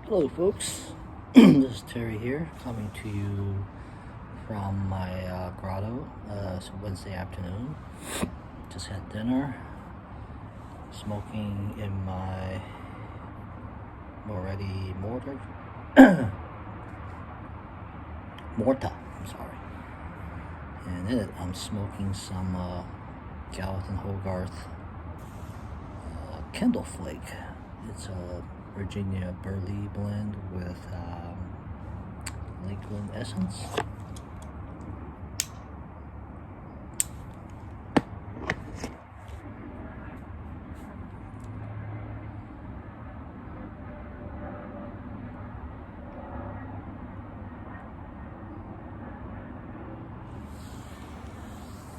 Hello, folks. This is Terry here, coming to you from my grotto. It's Wednesday afternoon. Just had dinner, smoking in my Moretti mortar. Morta, I'm sorry. And in it, I'm smoking some Gallatin Hogarth Kendall Flake. It's a Virginia Burley blend with Lakeland essence.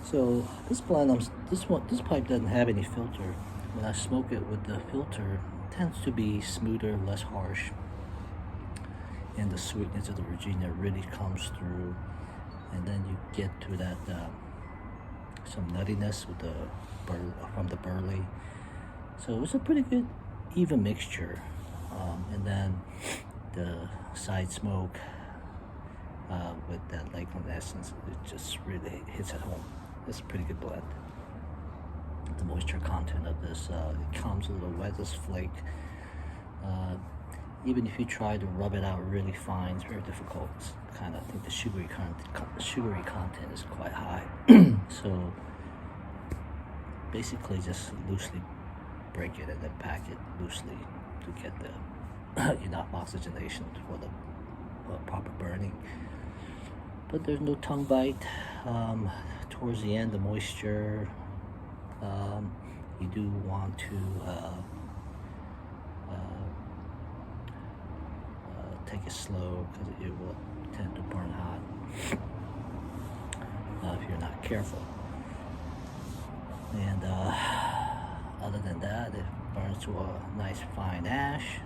So this blend, this pipe doesn't have any filter. When I smoke it with the filter, it tends to be smoother, less harsh, and the sweetness of the Virginia really comes through. And then you get to that some nuttiness with from the burley. So it's a pretty good, even mixture. And then the side smoke with that Lakeland essence, it just really hits at home. It's a pretty good blend. The moisture content of this, it comes a little wet as flake. Even if you try to rub it out really fine, it's very difficult. I think the sugary content is quite high. So basically just loosely break it and then pack it loosely to get the enough oxygenation for the proper burning. But there's no tongue bite. Towards the end, the moisture, you do want to take it slow because it will tend to burn hot if you're not careful. And other than that, it burns to a nice fine ash,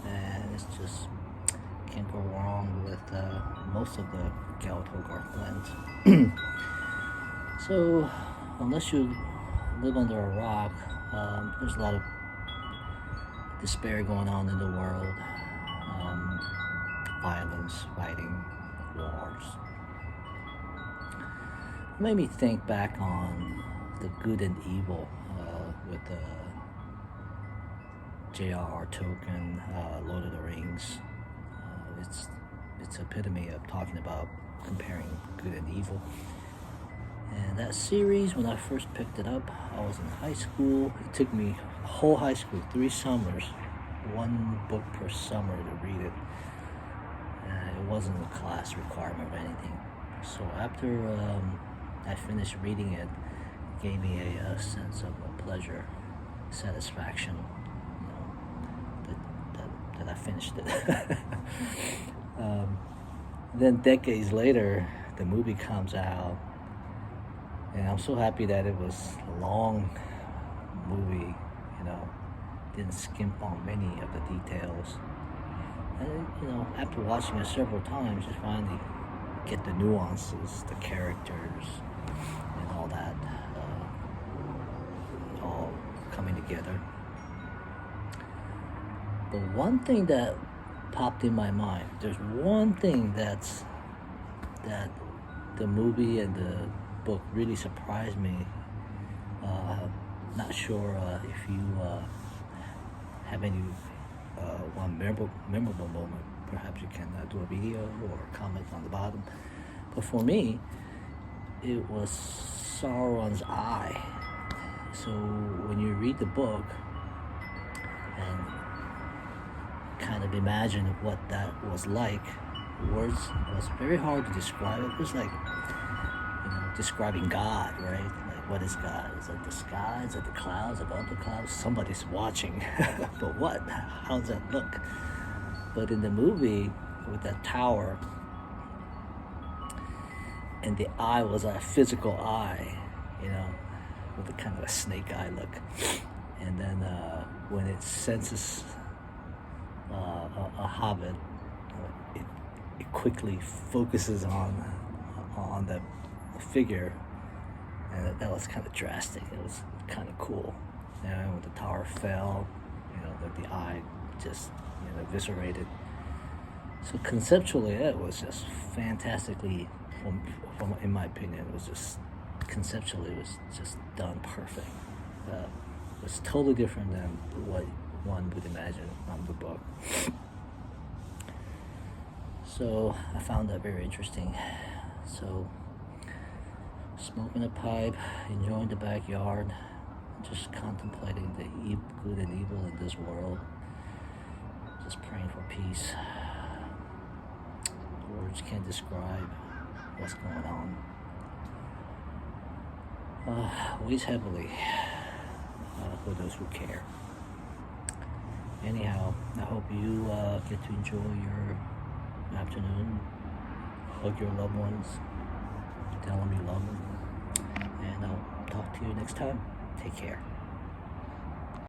and it's just can't go wrong with most of the Gallatin Hogarth blends. So unless you live under a rock, there's a lot of despair going on in the world. Violence, fighting, wars. It made me think back on the good and evil with J.R.R. Tolkien, Lord of the Rings. It's epitome of talking about comparing good and evil. And that series, when I first picked it up, I was in high school. It took me whole high school, 3 summers, 1 book per summer to read it. It wasn't a class requirement or anything. So after I finished reading it, it gave me a sense of pleasure, satisfaction, that I finished it. Then decades later, the movie comes out, and I'm so happy that it was a long movie, didn't skimp on many of the details. And, after watching it several times, you finally get the nuances, the characters, and all that, all coming together. But one thing that popped in my mind, there's one thing that the movie and the book really surprised me. Not sure if you have any one memorable moment. Perhaps you can do a video or comment on the bottom. But for me, it was Sauron's eye. So when you read the book and kind of imagine what that was like, words was very hard to describe. It was like describing God, right? Like, what is God? Is it the sky? Is it the clouds? Above the clouds? Somebody's watching. But what? How does that look? But in the movie, with that tower, and the eye was a physical eye, with a kind of a snake eye look. And then when it senses a hobbit, it quickly focuses on the figure, and that was kind of drastic. It was kind of cool. When the tower fell, the eye just eviscerated. So conceptually, it was just fantastically, in my opinion, it was just conceptually, it was just done perfect. It was totally different than what one would imagine from the book. So I found that very interesting. So smoking a pipe, enjoying the backyard, just contemplating the good and evil in this world, just praying for peace. Words can't describe what's going on. Weighs heavily for those who care. Anyhow, I hope you get to enjoy your afternoon, hug your loved ones, tell them you love them, and I'll talk to you next time. Take care.